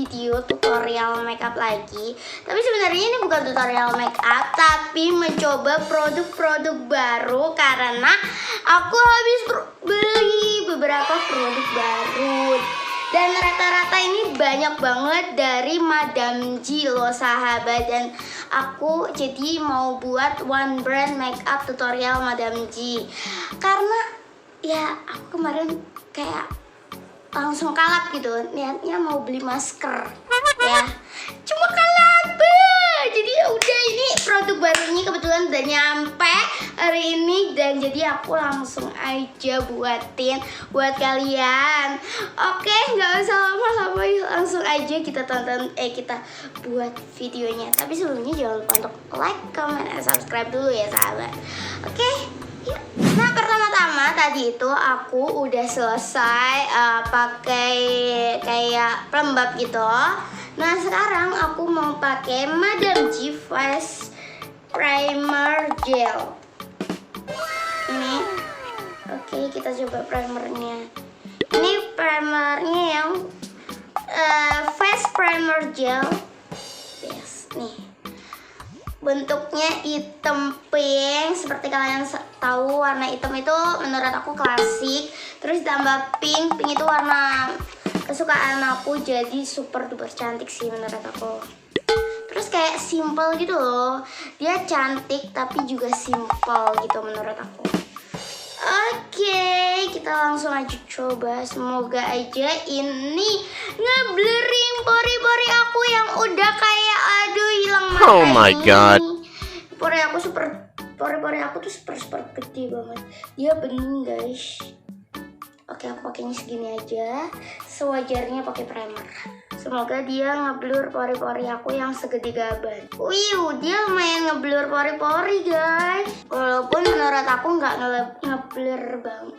video tutorial makeup lagi. Tapi sebenarnya ini bukan tutorial makeup, tapi mencoba produk-produk baru karena aku habis beli beberapa produk baru. Dan rata-rata ini banyak banget dari Madame G loh sahabat. Dan aku jadi mau buat one brand makeup tutorial Madame G. Karena ya aku kemarin kayak langsung kalap gitu, niatnya mau beli masker ya, cuma kalap. Jadi ya udah, ini produk barunya kebetulan udah nyampe hari ini dan jadi aku langsung aja buatin buat kalian. Oke, nggak usah lama-lama, langsung aja kita tonton, kita buat videonya. Tapi sebelumnya jangan lupa untuk like, comment, dan subscribe dulu ya sahabat. Oke, yuk. Nah, pertama-tama tadi itu aku udah selesai pakai kayak pelembab gitu. Nah, sekarang aku mau pakai Madame G Face Primer Gel. Ini, oke, kita coba primernya. Ini primernya yang Face Primer Gel. Yes, nih. Bentuknya hitam pink, seperti kalian tahu warna hitam itu menurut aku klasik. Terus ditambah pink itu warna kesukaan aku, jadi super duper cantik sih menurut aku. Terus kayak simple gitu loh, dia cantik tapi juga simple gitu menurut aku. Oke, kita langsung aja coba. Semoga aja ini ngeblurring pori-pori aku yang udah kayak aduh hilang mata. Oh my god. Pori-pori aku tuh super gede banget. Dia bening guys. Oke, aku pakainya segini aja, sewajarnya pakai primer. Semoga dia ngeblur pori-pori aku yang segede gaban. Dia lumayan ngeblur pori-pori guys. Walaupun menurut aku nggak ngeblur banget,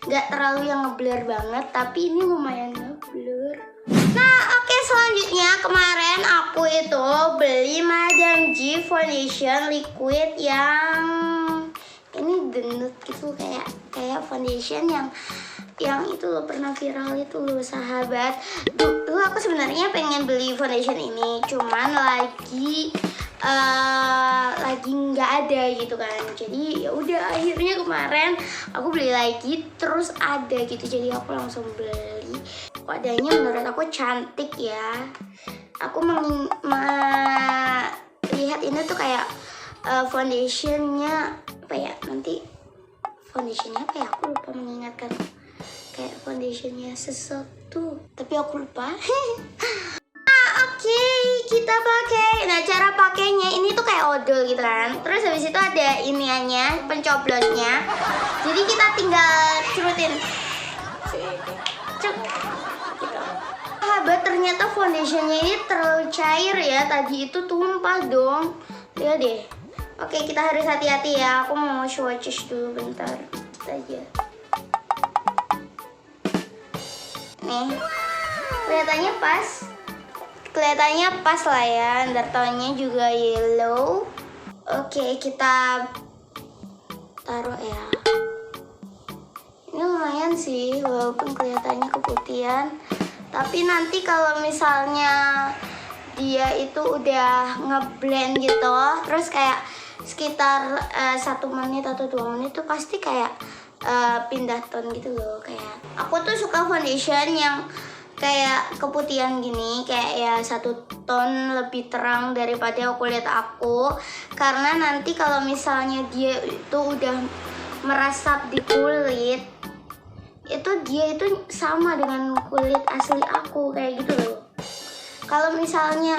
nggak terlalu yang ngeblur banget, tapi ini lumayan ngeblur. Nah, oke, selanjutnya kemarin aku itu beli Madame G foundation liquid yang ini denut gitu, kayak foundation yang itu loh, pernah viral itu loh sahabat. Dulu aku sebenarnya pengen beli foundation ini, cuman lagi nggak ada gitu kan. Jadi ya udah, akhirnya kemarin aku beli lagi, terus ada gitu, jadi aku langsung beli. Wadahnya menurut aku cantik ya. Aku lihat ini tuh kayak foundationnya apa ya, nanti foundationnya apa ya, aku lupa mengingatkan. Kayak foundationnya sesuatu, tapi aku lupa. Oke, kita pakai. Nah, cara pakainya ini tuh kayak odol gitu kan. Terus habis itu ada iniannya, pencoblosnya. Jadi kita tinggal cerutin. Cek. Gitu. Sahabat, ternyata foundationnya ini terlalu cair ya. Tadi itu tumpah dong. Lihat deh. Oke, kita harus hati-hati ya. Aku mau swatches dulu bentar. Aja. Nih, kelihatannya pas lah ya. Undertone-nya juga yellow. Oke, kita taruh ya. Ini lumayan sih, walaupun kelihatannya keputihan, tapi nanti kalau misalnya dia itu udah ngeblend gitu, terus kayak sekitar 1 menit atau 2 menit tuh pasti kayak pindah tone gitu loh. Kayak aku tuh suka foundation yang kayak keputihan gini, kayak ya 1 tone lebih terang daripada kulit aku. Karena nanti kalau misalnya dia itu udah meresap di kulit, itu dia itu sama dengan kulit asli aku kayak gitu loh. Kalau misalnya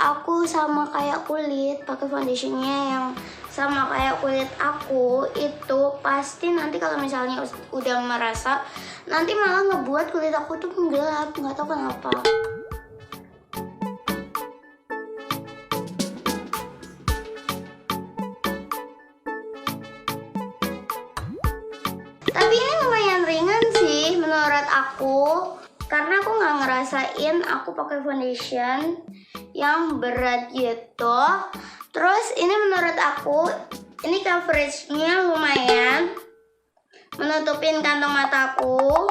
aku sama kayak kulit pakai foundationnya yang sama kayak kulit aku, itu pasti nanti kalau misalnya udah merasa, nanti malah ngebuat kulit aku tuh menggelap, nggak tahu kenapa. Tapi ini lumayan ringan sih menurut aku, karena aku nggak ngerasain aku pakai foundation yang berat gitu. Terus ini menurut aku, ini coveragenya lumayan, menutupin kantong mataku.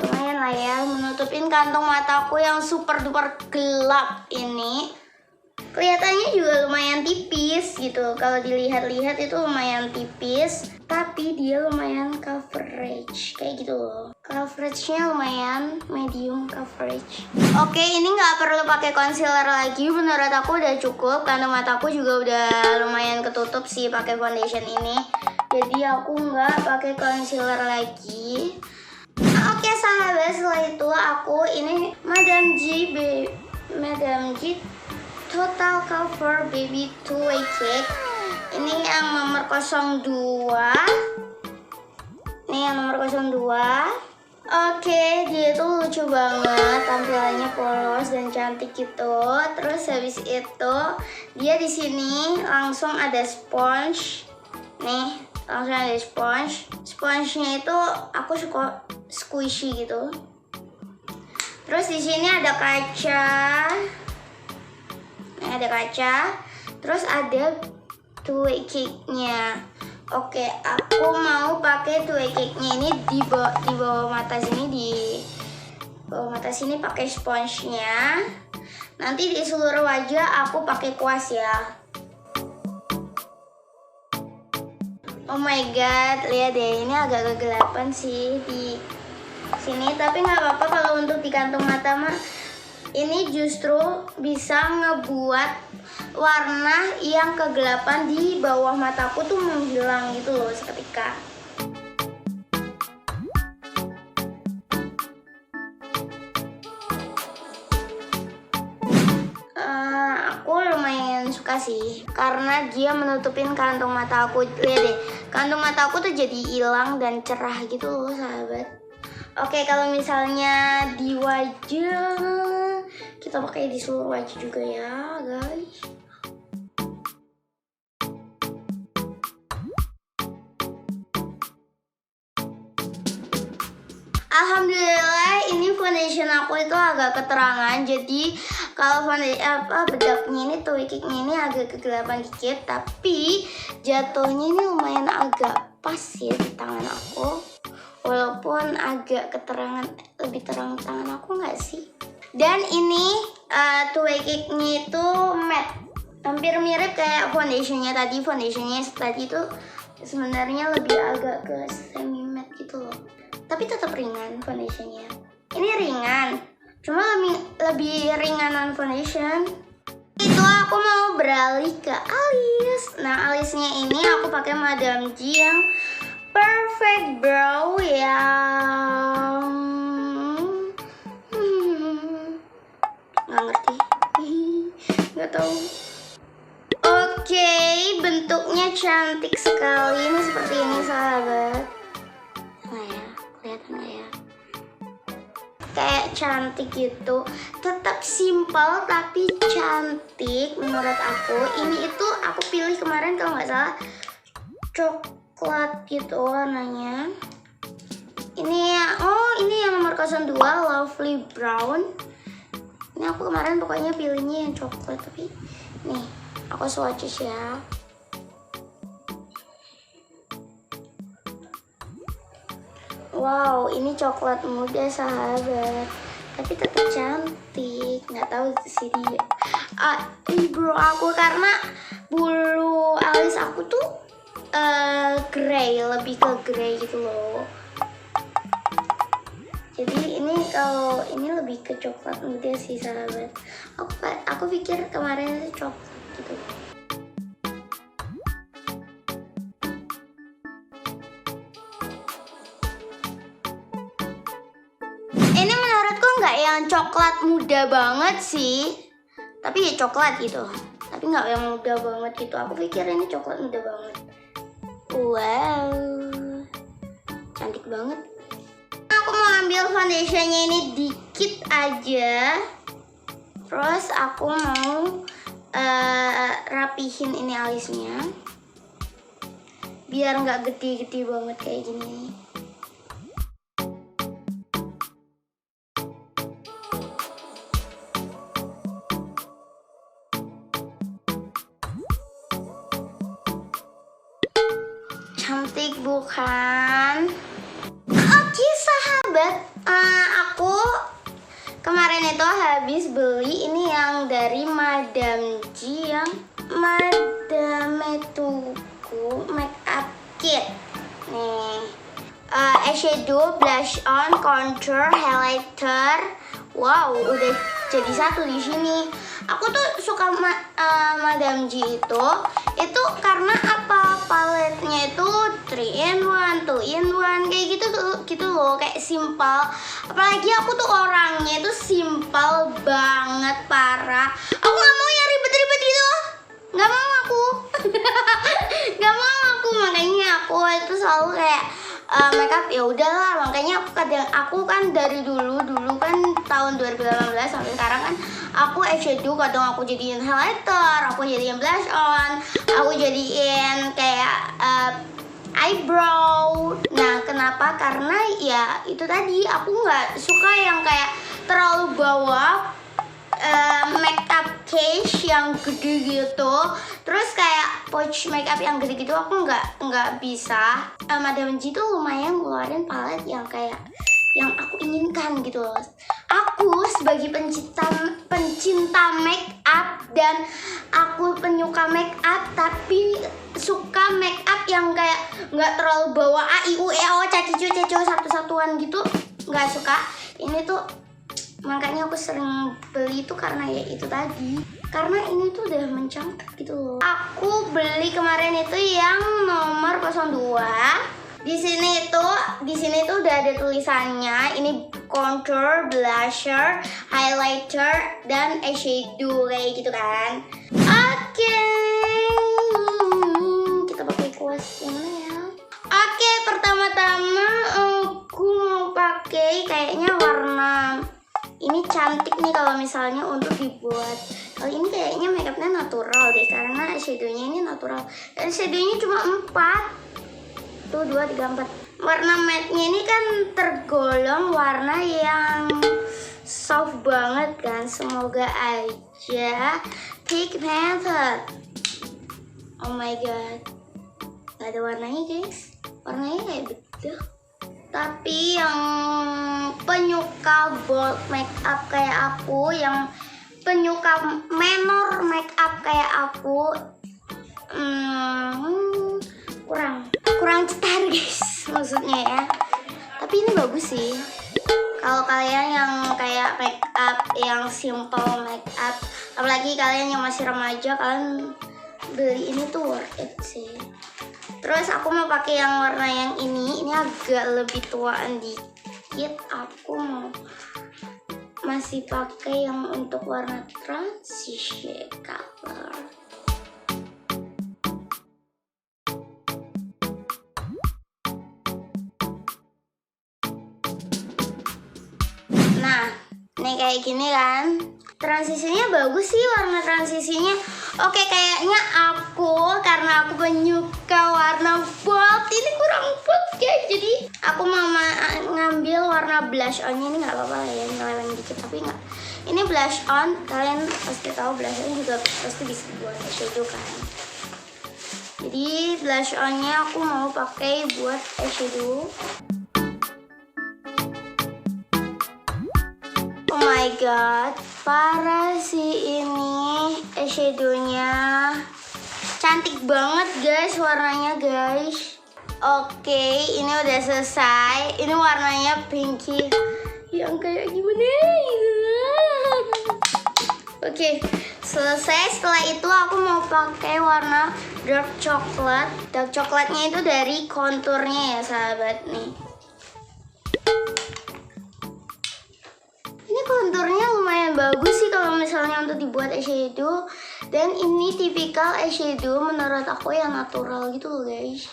Lumayan lumayan lah ya, menutupin kantong mataku yang super duper gelap ini. Kelihatannya juga lumayan tipis gitu. Kalau dilihat-lihat itu lumayan tipis, tapi dia lumayan coverage kayak gitu loh. Coveragenya lumayan medium coverage. Oke, ini nggak perlu pakai concealer lagi. Menurut aku udah cukup. Kantong mataku juga udah lumayan ketutup sih pakai foundation ini. Jadi aku nggak pakai concealer lagi. Oke sahabat, setelah itu aku ini Madame G Total Cover Baby Two Way Cake. Ini yang nomor 02. Ini yang nomor 02. Oke, dia itu lucu banget, tampilannya polos dan cantik gitu. Terus habis itu dia di sini langsung ada sponge. Nih, langsung ada sponge. Sponge-nya itu aku suka squishy gitu. Terus di sini ada kaca. Nah, ada kaca. Terus ada two-way cake-nya. Oke, aku mau pakai two-way cake-nya ini di bawah mata sini, di bawah mata sini pakai sponge-nya. Nanti di seluruh wajah aku pakai kuas ya. Oh my god, lihat deh, ini agak kegelapan sih di sini, tapi nggak apa-apa kalau untuk di kantong mata mah. Ini justru bisa ngebuat warna yang kegelapan di bawah mataku tuh menghilang gitu loh seketika. Aku lumayan suka sih karena dia menutupin kantong mata aku. Lihat deh, kantong mata aku tuh jadi hilang dan cerah gitu loh sahabat. Oke, kalau misalnya di wajah, kita pakai di seluruh wajah juga ya guys. Alhamdulillah ini foundation aku itu agak keterangan. Jadi kalau foundation bedaknya ini tuh cake-nya ini agak kegelapan dikit, tapi jatuhnya ini lumayan agak pas ya di tangan aku. Walaupun agak keterangan, lebih terang tangan aku nggak sih? Dan ini two-way cake-nya itu matte, hampir mirip kayak foundationnya tadi. Foundationnya tadi itu sebenarnya lebih agak ke semi matte gitu loh. Tapi tetap ringan foundationnya. Ini ringan, cuma lebih ringanan foundation. Itu aku mau beralih ke alis. Nah, alisnya ini aku pakai Madame G yang Perfect Brow yang nggak ngerti, nggak tahu. Oke, bentuknya cantik sekali. Ini seperti ini sahabat. Nggak ya, kelihatan nggak ya? Kayak cantik gitu. Tetap simpel tapi cantik menurut aku. Ini itu aku pilih kemarin kalau nggak salah coklat gitu warnanya. Ini yang nomor 02 Lovely Brown. Ini aku kemarin pokoknya pilihnya yang coklat, tapi nih aku swatches ya. Wow, ini coklat muda sahabat, tapi tetap cantik. Nggak tahu sih dia. Bro aku karena bulu alis aku tuh grey, lebih ke grey gitu loh. Jadi ini kalau ini lebih ke coklat muda sih sahabat. Aku pikir kemarin itu coklat gitu. Ini menurutku nggak yang coklat muda banget sih, tapi ya coklat gitu. Tapi nggak yang muda banget gitu. Aku pikir ini coklat muda banget. Wow, cantik banget. Aku mau ambil foundationnya ini dikit aja. Terus aku mau rapihin ini alisnya, biar nggak gede-gede banget kayak gini. Cantik bukan? Oke sahabat, sobat, aku kemarin itu habis beli ini yang dari Madame G, yang Madame Tuku Makeup Kit. Nih, eyeshadow, blush on, contour, highlighter. Wow, udah jadi satu di sini. Aku tuh suka Madame G itu karena apa? Paletnya itu 3 in 1, 2 in 1 kayak gitu loh, kayak simpel. Apalagi aku tuh orangnya itu simpel banget, parah. Aku nggak mau yang ribet-ribet gitu, nggak mau aku. Nggak mau aku, makanya aku itu selalu kayak makeup ya udahlah. Makanya aku kan dari dulu kan tahun 2018 sampai sekarang kan aku eyeshadow, kadang aku jadiin highlighter, aku jadiin blush on, aku jadiin kayak eyebrow. Nah, kenapa? Karena ya itu tadi, aku nggak suka yang kayak terlalu bawa makeup case yang gede gitu, terus kayak pouch makeup yang gede gitu aku nggak bisa. Madame G tuh lumayan ngeluarin palet yang kayak yang aku inginkan gitu loh. Aku sebagai pencinta make up dan aku penyuka make up, tapi suka make up yang kayak nggak terlalu bawa a i u e o cacicu satu-satuan gitu, nggak suka. Ini tuh makanya aku sering beli itu karena ya itu tadi, karena ini tuh udah mencantik gitu loh. Aku beli kemarin itu yang nomor 02. Di sini tuh udah ada tulisannya. Ini contour, blusher, highlighter, dan eyeshadow kayak gitu kan. Oke. Kita pakai kuas yang mana ya? Oke, pertama-tama aku mau pakai kayaknya warna ini cantik nih kalau misalnya untuk dibuat. Kali ini kayaknya makeupnya natural deh, karena eyeshadownya ini natural. Dan shadownya cuma 4. Tuh 2, 3, 4. Warna matte-nya ini kan tergolong warna yang soft banget kan. Semoga aja pigmented. Oh my god, gak ada warnanya guys. Warnanya kayak bedak. Tapi yang penyuka bold makeup kayak aku, yang penyuka menor makeup kayak aku, kurang cetar guys, maksudnya ya. Tapi ini bagus sih. Kalau kalian yang kayak makeup yang simple makeup, apalagi kalian yang masih remaja, kalian beli ini tuh worth it sih. Terus aku mau pakai yang warna yang ini agak lebih tuaan dikit. Aku mau masih pakai yang untuk warna transition color. Nah, nih kayak gini kan. Transisinya bagus sih, warna transisinya. Oke, kayaknya karena aku penyuka warna bold, ini kurang bold guys. Jadi aku mau ngambil warna blush onnya. Ini nggak apa-apa lah ya, nyeleweng dikit tapi nggak. Ini blush on, kalian pasti tahu blush on juga pasti bisa buat eyeshadow kan. Jadi blush onnya aku mau pakai buat eyeshadow. Oh my god, parah sih ini eyeshadownya. Cantik banget guys warnanya guys. Oke, ini udah selesai. Ini warnanya pinky yang kayak gimana gitu. Oke, selesai. Setelah itu aku mau pakai warna dark chocolate. Dark coklatnya itu dari konturnya ya sahabat nih. Ini konturnya lumayan bagus sih kalau misalnya untuk dibuat eyeshadow. Dan ini tipikal eyeshadow menurut aku yang natural gitu loh guys.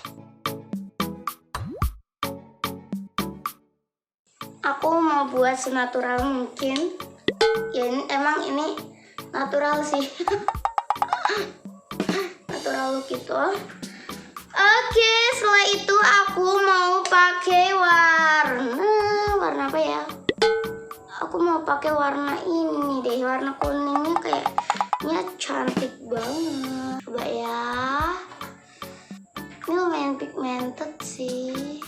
Aku mau buat senatural mungkin. Ya emang ini natural sih. Natural look gitu. Oke, setelah itu aku mau pakai warna apa ya? Aku mau pakai warna ini deh, warna kuningnya kayaknya cantik banget. Coba ya. Ini lumayan pigmented sih.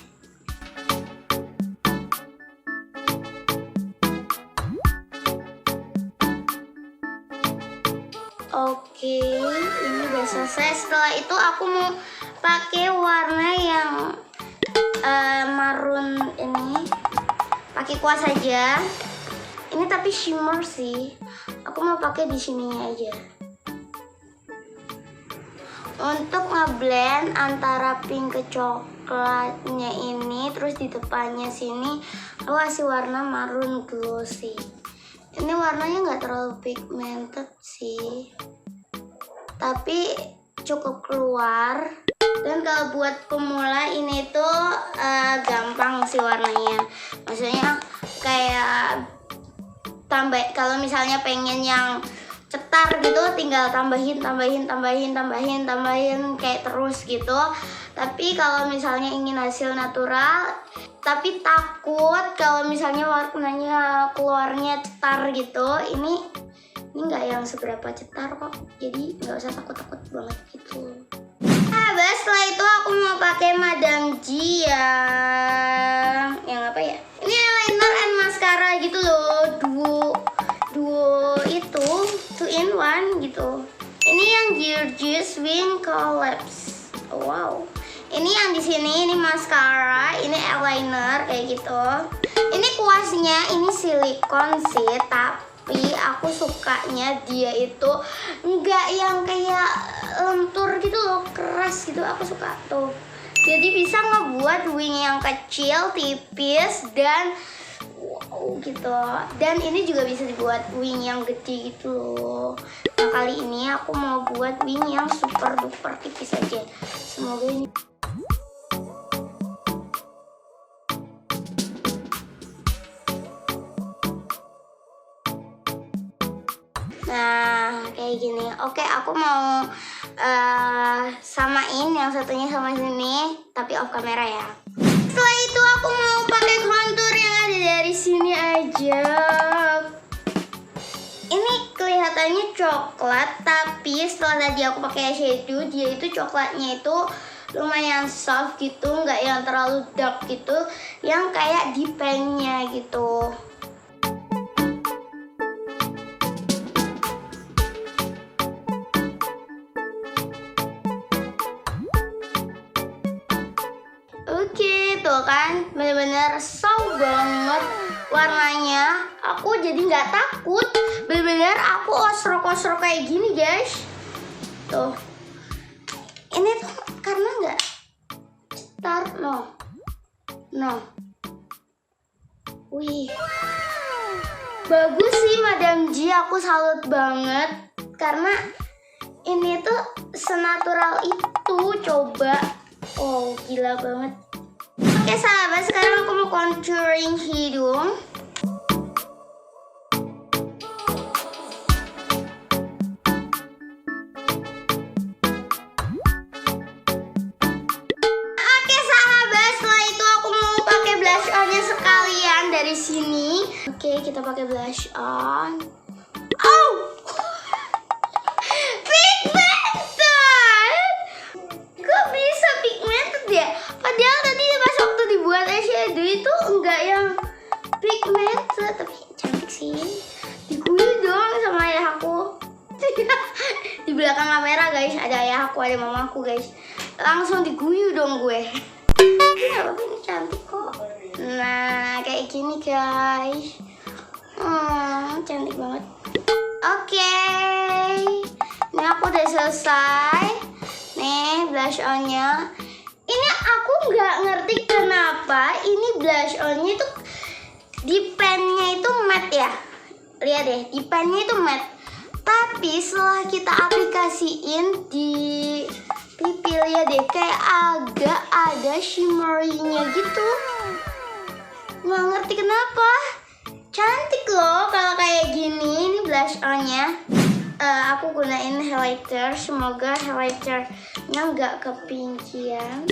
Oke, ini udah selesai. Setelah itu aku mau pakai warna yang marun ini. Pakai kuas saja. Ini tapi shimmer sih. Aku mau pakai di sininya aja. Untuk ngeblend antara pink ke coklatnya ini, terus di depannya sini aku kasih warna marun glossy. Ini warnanya nggak terlalu pigmented sih, tapi cukup keluar. Dan kalau buat pemula ini tuh gampang sih warnanya. Maksudnya kayak tambah, kalau misalnya pengen yang cetar gitu tinggal tambahin kayak terus gitu. Tapi kalau misalnya ingin hasil natural tapi takut kalau misalnya warnanya keluarnya cetar gitu, ini nggak yang seberapa cetar kok, jadi nggak usah takut banget gitu. Setelah itu aku mau pakai Madame G yang apa ya, ini eyeliner and mascara gitu loh, duo itu 2 in 1 gitu. Ini yang Gorgeous Wing Collapse. Wow. Ini yang di sini, ini mascara, ini eyeliner kayak gitu. Ini kuasnya, ini silikon sih, tapi aku sukanya dia itu nggak yang kayak lentur gitu loh, keras gitu. Aku suka tuh. Jadi bisa ngebuat wing yang kecil, tipis, dan wow gitu. Dan ini juga bisa dibuat wing yang gede gitu loh. Nah kali ini aku mau buat wing yang super duper tipis aja. Semoga ini. Nah kayak gini. Oke, aku mau samain yang satunya sama sini, tapi off kamera ya. Setelah itu aku mau pakai contour yang ada dari sini aja. Ini kelihatannya coklat, tapi setelah tadi aku pakai eyeshadow, dia itu coklatnya itu lumayan soft gitu, nggak yang terlalu dark gitu, yang kayak di pennya gitu. Oke, tuh kan bener-bener soft banget warnanya. Aku jadi nggak takut, bener-bener aku osrok-osrok kayak gini guys. Tuh, ini tuh karena nggak cetar, no. Wih, bagus sih Madame G, aku salut banget karena ini tuh senatural itu, coba. Oh, gila banget. Oke sahabat, sekarang aku mau contouring hidung. Oke sahabat, setelah itu aku mau pakai blush on-nya sekalian dari sini. Oke, kita pakai blush on. Oh! Padahal tadi pas waktu dibuat eyeshadow itu enggak yang pigmented, tapi cantik sih. Diguyu dong sama ayah aku. Di belakang kamera guys, ada ayah aku, ada mamaku guys. Langsung diguyu dong gue. Ini apa-apa, ini cantik kok. Nah kayak gini guys. Cantik banget. Oke, ini aku udah selesai. Nih blush on-nya. Ini aku nggak ngerti kenapa ini blush on-nya itu di pennya itu matte ya. Lihat deh, di pennya itu matte. Tapi setelah kita aplikasiin di pipi, lihat deh, kayak agak ada shimmery-nya gitu. Nggak ngerti kenapa. Cantik loh kalau kayak gini. Ini blush on-nya. Aku gunain highlighter, semoga highlighternya nggak kepincian,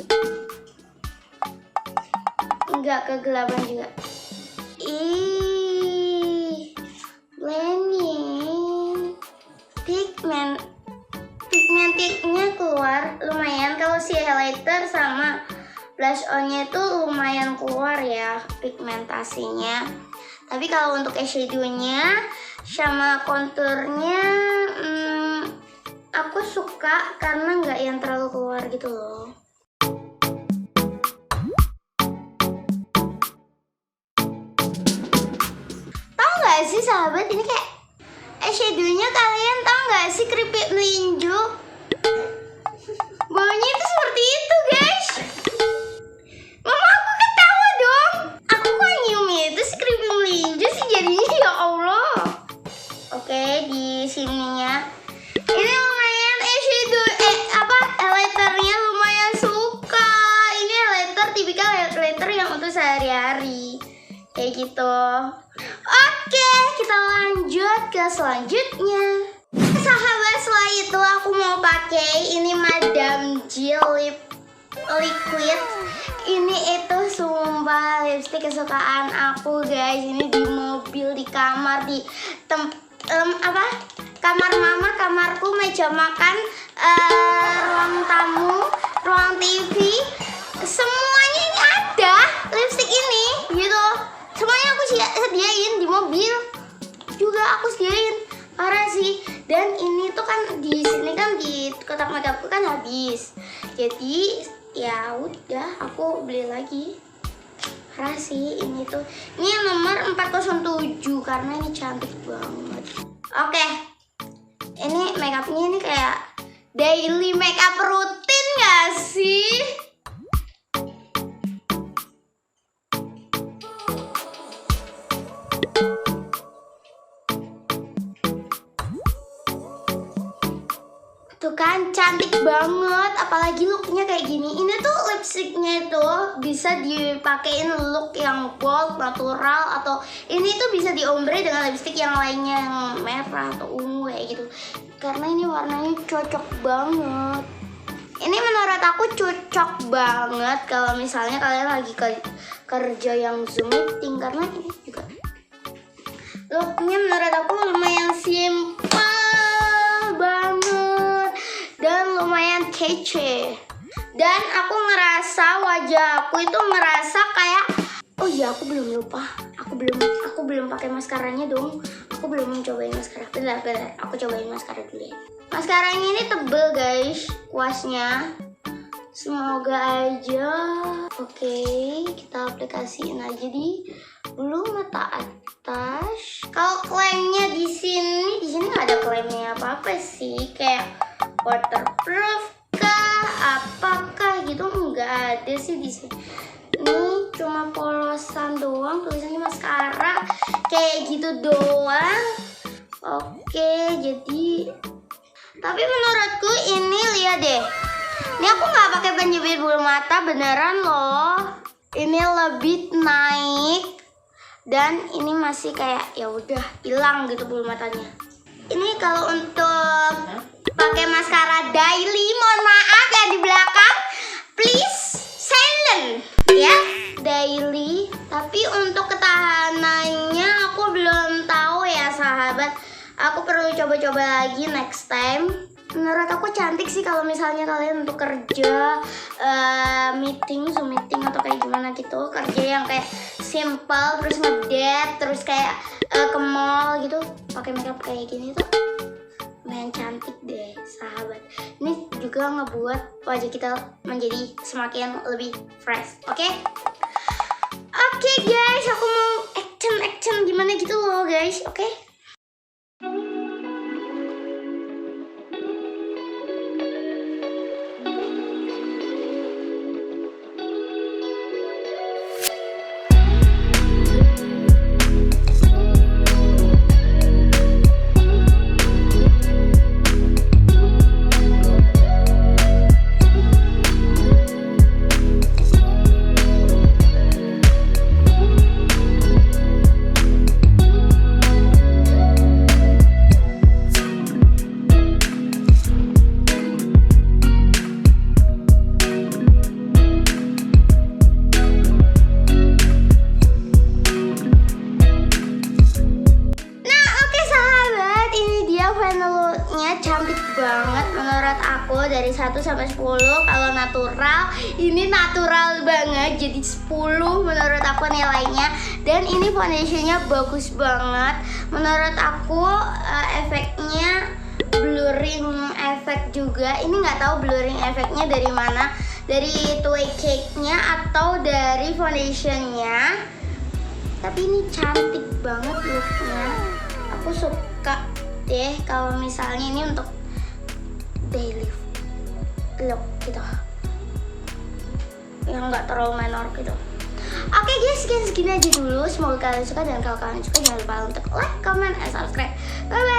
nggak kegelapan juga. Blending, pigmentiknya keluar lumayan. Kalau si highlighter sama blush on-nya itu lumayan keluar ya pigmentasinya. Tapi kalau untuk eyeshadow-nya sama konturnya aku suka karena nggak yang terlalu keluar gitu loh. Tahu nggak sih sahabat, ini kayak eyeshadownya, kalian tahu nggak sih keripik melinju? Baunya itu seperti itu guys. Mama aku ketawa dong. Aku kok nyium itu si keripik melinju sih jadinya, ya Allah. Oke, di sininya ini lumayan eyeshadow, highlighternya lumayan suka. Ini highlighter tipikal highlighter yang untuk sehari-hari kayak gitu. Oke, kita lanjut ke selanjutnya. Sahabat, setelah itu aku mau pakai ini Madame Jill Lip Liquid. Ini itu sumpah lipstick kesukaan aku guys. Ini di mobil, di kamar, di kamar mama, kamarku, meja makan, ruang tamu, ruang TV, semuanya ini ada lipstick ini gitu. Semuanya aku sediain di mobil juga, aku sediain, parah sih. Dan ini tuh kan di sini kan di kotak makeupku kan habis, jadi ya udah aku beli lagi. Parah sih ini tuh. Ini yang nomor 407 karena ini cantik banget. Oke, ini makeupnya ini kayak daily makeup rutin gak sih? Tuh kan cantik banget, apalagi looknya kayak gini. Ini tuh lipsticknya itu bisa dipakein look yang bold, natural, atau ini tuh bisa diombre dengan lipstick yang lainnya yang merah atau ungu kayak gitu. Karena ini warnanya cocok banget. Ini menurut aku cocok banget kalau misalnya kalian lagi kerja yang Zoom meeting, karena ini juga looknya menurut aku lumayan simple banget dan lumayan kece. Dan aku ngerasa wajah aku itu ngerasa kayak, oh iya aku belum lupa, aku belum pakai maskaranya dong. Aku belum mencobain maskara. Bentar, aku cobain maskara dulu ya. Maskaranya ini tebel guys, kuasnya. Semoga aja. Oke, kita aplikasiin aja di bulu mata atas. Kalau klaimnya di sini nggak ada klaimnya apa-apa sih, kayak waterproof kah, apakah gitu, nggak ada sih di sini. Ini cuma polosan doang, tulisannya maskara kayak gitu doang. Oke, jadi tapi menurutku ini, lihat deh, ini aku nggak pakai penjepit bulu mata beneran loh. Ini lebih naik dan ini masih kayak ya udah hilang gitu bulu matanya. Ini kalau untuk pakai maskara daily, mohon maaf ya di belakang, please silent ya, daily. Tapi untuk ketahanannya aku belum tahu ya sahabat. Aku perlu coba-coba lagi next time. Menurut aku cantik sih kalau misalnya kalian untuk kerja, meeting, Zoom meeting atau kayak gimana gitu, kerja yang kayak simple terus ngedate terus kayak ke mall gitu, pakai makeup kayak gini tuh lumayan cantik deh sahabat. Ini juga ngebuat wajah kita menjadi semakin lebih fresh. Oke guys, aku mau action gimana gitu loh guys. Oke. Cantik banget menurut aku, dari 1 sampai 10. Kalau natural, ini natural banget, jadi 10 menurut aku nilainya. Dan ini foundationnya bagus banget menurut aku. Efeknya blurring efek juga. Ini nggak tahu blurring efeknya dari mana, dari twig cake-nya atau dari foundation-nya. Tapi ini cantik banget look-nya. Aku suka deh kalau misalnya ini untuk daily look gitu, yang nggak terlalu menor gitu. Oke guys, sekian segini aja dulu. Semoga kalian suka, dan kalau kalian suka jangan lupa untuk like, comment, and subscribe. Bye bye.